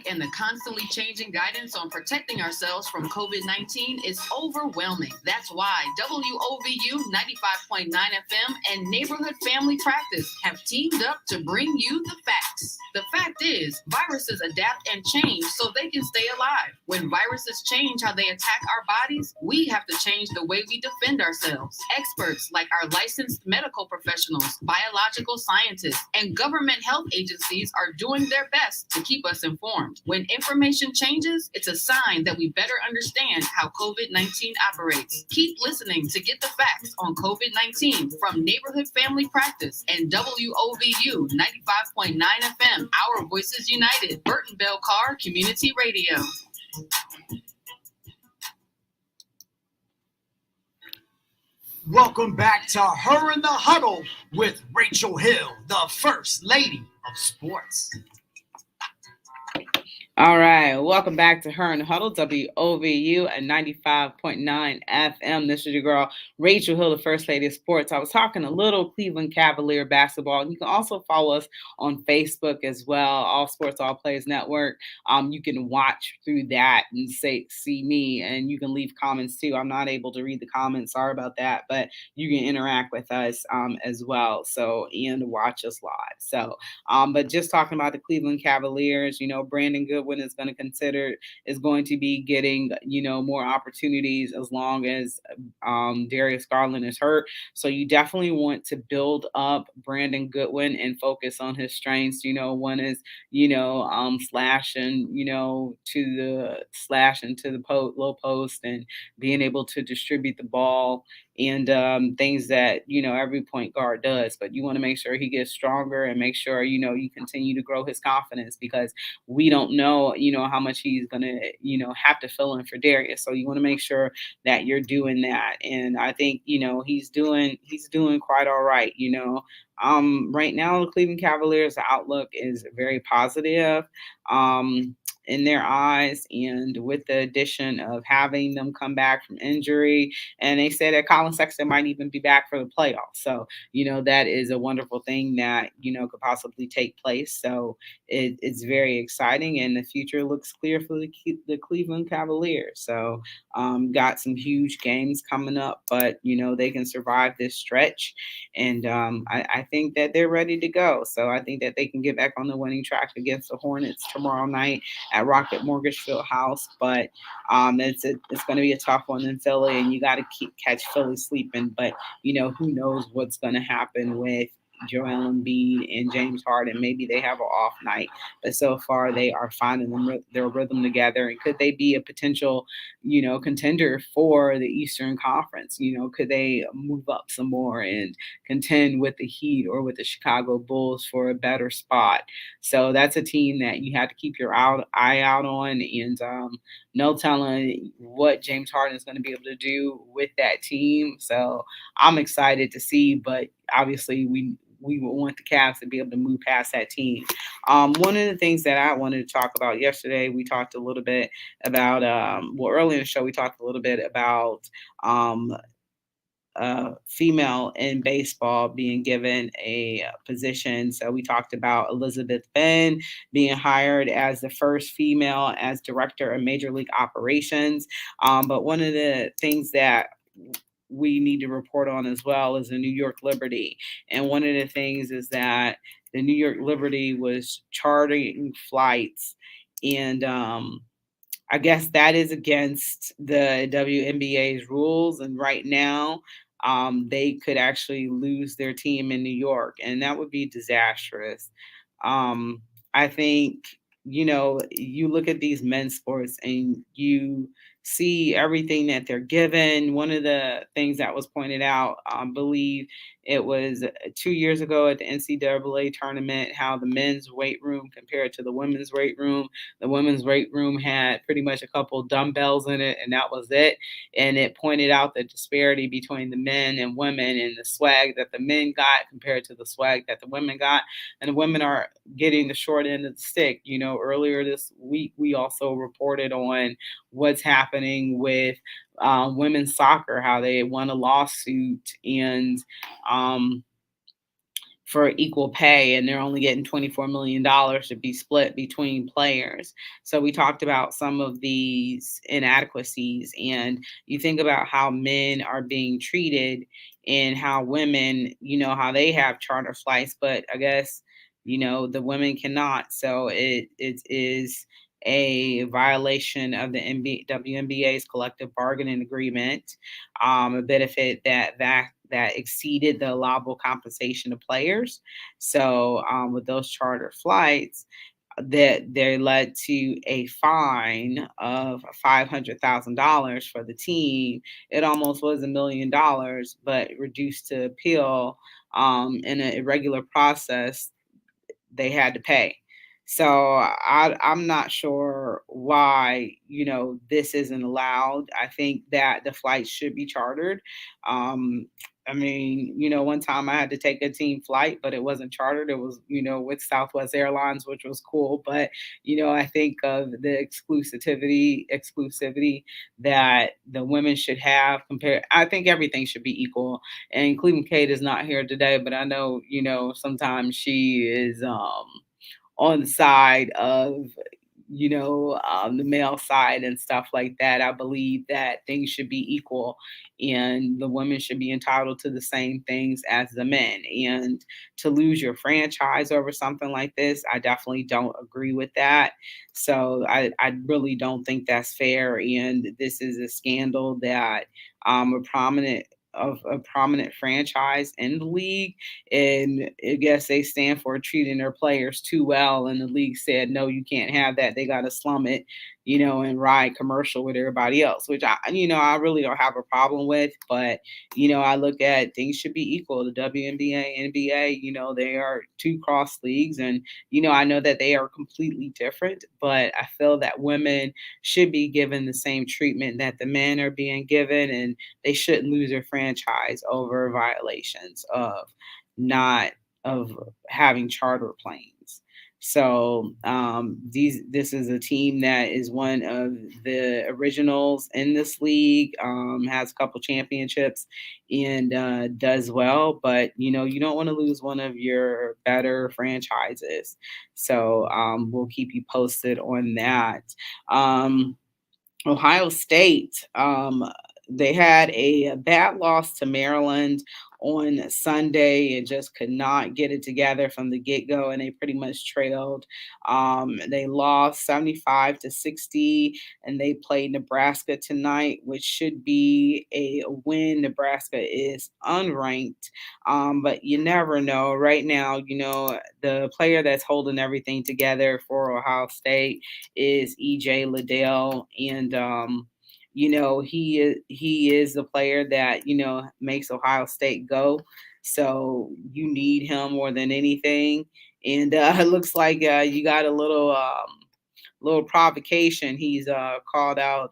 And the constantly changing guidance on protecting ourselves from COVID-19 is overwhelming. That's why WOVU 95.9 FM and Neighborhood Family Practice have teamed up to bring you the facts. The fact is, viruses adapt and change so they can stay alive. When viruses change how they attack our bodies, we have to change the way we defend ourselves. Experts like our licensed medical professionals, biological scientists, and government health agencies are doing their best to keep us informed. When information changes, it's a sign that we better understand how COVID-19 operates. Keep listening to get the facts on COVID-19 from Neighborhood Family Practice and WOVU 95.9 FM, Our Voices United, Burton Bell Carr Community Radio. Welcome back to Her in the Huddle with Rachel Hill, the First Lady of Sports. All right, welcome back to Her in the Huddle, WOVU at 95.9 FM. This is your girl, Rachel Hill, the First Lady of Sports. I was talking a little Cleveland Cavalier basketball. You can also follow us on Facebook as well, All Sports, All Plays Network. You can watch through that and see me, and you can leave comments too. I'm not able to read the comments, sorry about that, but you can interact with us as well. So, and watch us live. So, but just talking about the Cleveland Cavaliers, Brandon Goodwin is going to be getting, more opportunities as long as Darius Garland is hurt. So you definitely want to build up Brandon Goodwin and focus on his strengths. One is, slash into the low post and being able to distribute the ball and things that, every point guard does. But you want to make sure he gets stronger and make sure, you continue to grow his confidence because we don't know, how much he's going to, have to fill in for Darius. So you want to make sure that you're doing that. And I think, he's doing quite all right, Right now, the Cleveland Cavaliers outlook is very positive. in their eyes. And with the addition of having them come back from injury, and they said that Colin Sexton might even be back for the playoffs. So, that is a wonderful thing that, could possibly take place. So it's very exciting, and the future looks clear for the Cleveland Cavaliers. So, got some huge games coming up, but, they can survive this stretch. And I think that they're ready to go. So I think that they can get back on the winning track against the Hornets tomorrow night at Rocket Mortgage Field House. But it's going to be a tough one in Philly, and you got to catch Philly sleeping. But who knows what's going to happen with Joel Embiid and James Harden. Maybe they have an off night, but so far they are finding their rhythm together. And could they be a potential, contender for the Eastern Conference? Could they move up some more and contend with the Heat or with the Chicago Bulls for a better spot? So that's a team that you have to keep your eye out on, and no telling what James Harden is going to be able to do with that team. So I'm excited to see, but obviously we want the Cavs to be able to move past that team. One of the things that I wanted to talk about yesterday, we talked a little bit about, earlier in the show, we talked a little bit about female in baseball being given a position. So we talked about Elizabeth Benn being hired as the first female as director of Major League Operations. But one of the things that we need to report on as well is the New York Liberty. And one of the things is that the New York Liberty was chartering flights, and I guess that is against the WNBA's rules. And right now, they could actually lose their team in New York, and that would be disastrous. Um, I think, you look at these men's sports and you see everything that they're given. One of the things that was pointed out, I believe it was 2 years ago at the NCAA tournament, how the men's weight room compared to the women's weight room. The women's weight room had pretty much a couple dumbbells in it, and that was it. And it pointed out the disparity between the men and women, and the swag that the men got compared to the swag that the women got. And the women are getting the short end of the stick. Earlier this week, we also reported on what's happening with women's soccer, how they won a lawsuit, and um, for equal pay, and they're only getting $24 million to be split between players. So we talked about some of these inadequacies, and you think about how men are being treated and how women, how they have charter flights, but I guess, the women cannot. So it is a violation of the WNBA's collective bargaining agreement, a benefit that exceeded the allowable compensation of players. So with those charter flights, that they led to a fine of $500,000 for the team. It almost was $1 million, but reduced to appeal in an irregular process they had to pay. So I'm not sure why, this isn't allowed. I think that the flights should be chartered. Um, I mean, one time I had to take a team flight, but it wasn't chartered. It was, with Southwest Airlines, which was cool. But, I think of the exclusivity that the women should have compared. I think everything should be equal. And Cleveland Kate is not here today, but I know, sometimes she is on the side of, the male side and stuff like that. I believe that things should be equal, and the women should be entitled to the same things as the men. And to lose your franchise over something like this, I definitely don't agree with that. So I really don't think that's fair. And this is a scandal that a prominent franchise in the league, and I guess they stand for treating their players too well. And the league said, no, you can't have that. They got to slum it, and ride commercial with everybody else, which I really don't have a problem with. But, I look at things should be equal. The WNBA, NBA, they are two cross leagues. And, I know that they are completely different, but I feel that women should be given the same treatment that the men are being given. And they shouldn't lose their franchise over violations of not of having charter planes. So this is a team that is one of the originals in this league, has a couple championships, and does well. But you don't want to lose one of your better franchises. So we'll keep you posted on that. Ohio State, they had a bad loss to Maryland on Sunday and just could not get it together from the get go, and they pretty much trailed. They lost 75-60, and they played Nebraska tonight, which should be a win. Nebraska is unranked, but you never know. Right now, the player that's holding everything together for Ohio State is EJ Liddell, and he is the player that makes Ohio State go. So you need him more than anything. And it looks like you got a little provocation. He's called out.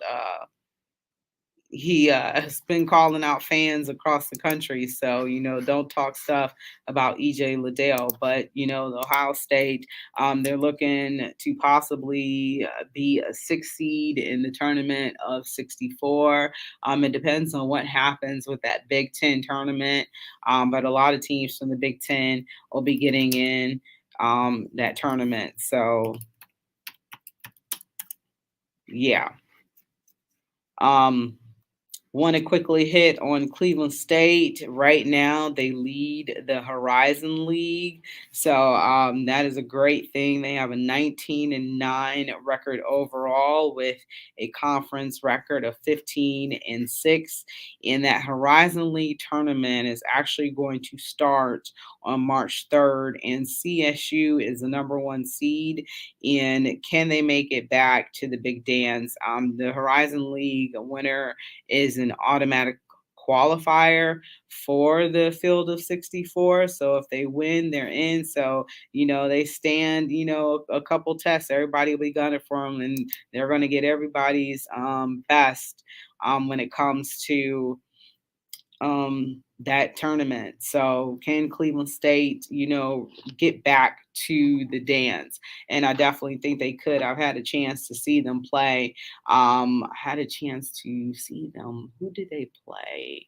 He has been calling out fans across the country. So, don't talk stuff about EJ Liddell. But, the Ohio State, they're looking to possibly be a 6 seed in the tournament of 64. It depends on what happens with that Big Ten tournament. But a lot of teams from the Big Ten will be getting in that tournament. So, yeah. Want to quickly hit on Cleveland State. Right now, they lead the Horizon League. So that is a great thing. They have a 19-9 record overall with a conference record of 15-6. And that Horizon League tournament is actually going to start on March 3rd. And CSU is the number 1 seed. And can they make it back to the big dance? The Horizon League winner is an automatic qualifier for the field of 64. So if they win, they're in. So, they stand, a couple tests. Everybody will be gunning for them, and they're going to get everybody's best when it comes to that tournament. So can Cleveland State, get back to the dance? And I definitely think they could. I've had a chance to see them play. I had a chance to see them. Who did they play?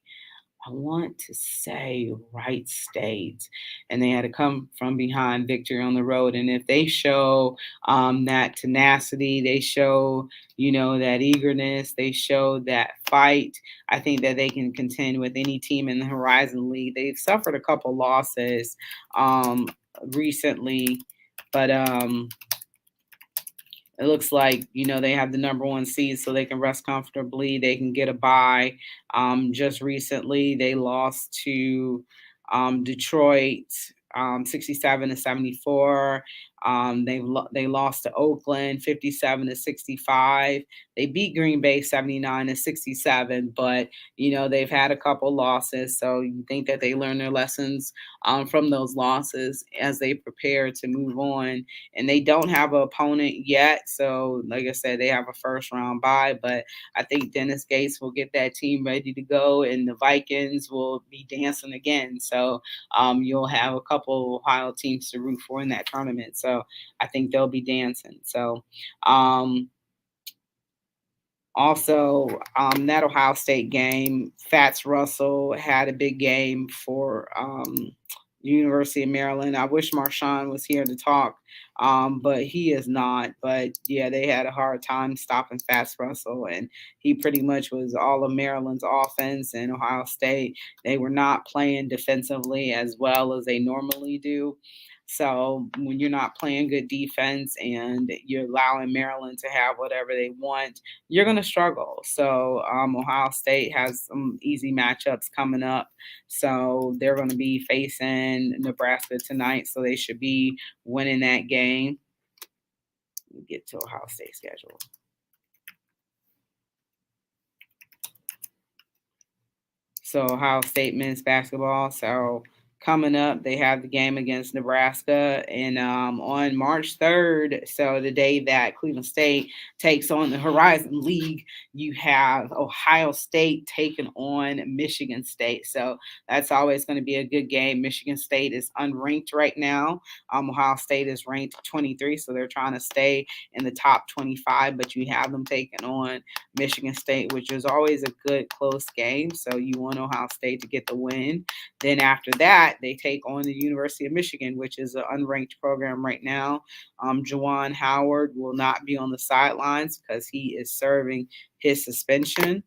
I want to say Wright State, and they had to come from behind victory on the road. And if they show that tenacity, they show, that eagerness, they show that fight, I think that they can contend with any team in the Horizon League. They've suffered a couple losses recently, but it looks like, they have the number 1 seed, so they can rest comfortably. They can get a bye. Just recently, they lost to Detroit 67-74. They lost to Oakland 57-65. They beat Green Bay 79-67, but they've had a couple losses. So you think that they learn their lessons from those losses as they prepare to move on. And they don't have an opponent yet. So like I said, they have a first round bye, but I think Dennis Gates will get that team ready to go, and the Vikings will be dancing again. So you'll have a couple Ohio teams to root for in that tournament. So I think they'll be dancing. So also, that Ohio State game, Fats Russell had a big game for University of Maryland. I wish Marshawn was here to talk, but he is not. But yeah, they had a hard time stopping Fats Russell, and he pretty much was all of Maryland's offense. And Ohio State, they were not playing defensively as well as they normally do. So when you're not playing good defense and you're allowing Maryland to have whatever they want, you're going to struggle. So Ohio State has some easy matchups coming up. So they're going to be facing Nebraska tonight. So they should be winning that game. Let me get to Ohio State schedule. So Ohio State men's basketball. So coming up. They have the game against Nebraska, and on March 3rd, so the day that Cleveland State takes on the Horizon League, you have Ohio State taking on Michigan State. So that's always going to be a good game. Michigan State is unranked right now. Ohio State is ranked 23, so they're trying to stay in the top 25, but you have them taking on Michigan State, which is always a good close game. So you want Ohio State to get the win. Then after that, they take on the University of Michigan, which is an unranked program right now. Juwan Howard will not be on the sidelines because he is serving his suspension.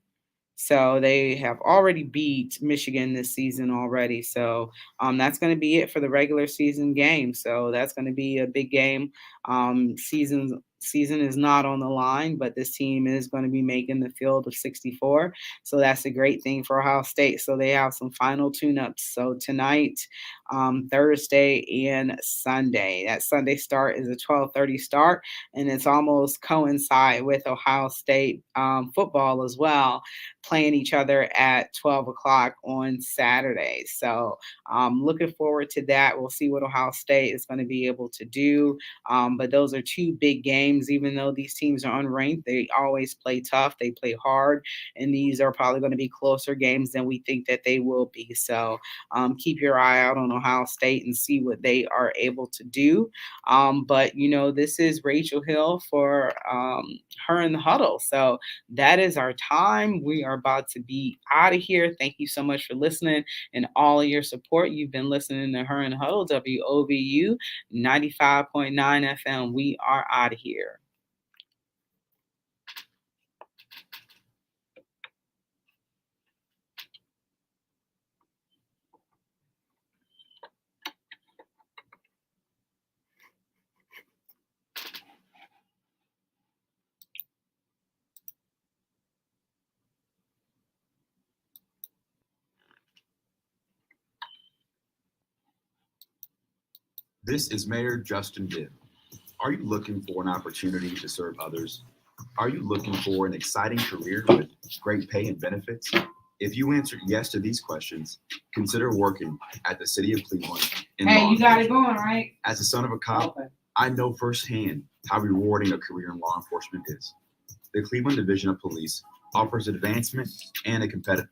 So they have already beat Michigan this season already. So that's going to be it for the regular season game. So that's going to be a big game. Season is not on the line, but this team is going to be making the field of 64. So that's a great thing for Ohio State. So they have some final tune-ups. So tonight, Thursday, and Sunday. That Sunday start is a 12:30 start, and it's almost coincide with Ohio State football as well, playing each other at 12 o'clock on Saturday. So looking forward to that. We'll see what Ohio State is going to be able to do. But those are two big games. Even though these teams are unranked, they always play tough. They play hard. And these are probably going to be closer games than we think that they will be. So keep your eye out on Ohio State and see what they are able to do. But, this is Rachel Hill for Her in the Huddle. So that is our time. We are about to be out of here. Thank you so much for listening and all of your support. You've been listening to Her in the Huddle, WOVU 95.9 FM. We are out of here. This is Mayor Justin Bibb. Are you looking for an opportunity to serve others? Are you looking for an exciting career with great pay and benefits? If you answered yes to these questions, consider working at the City of Cleveland. Hey, you got it going, right? As a son of a cop, Okay. I know firsthand how rewarding a career in law enforcement is. The Cleveland Division of Police offers advancement and a competitive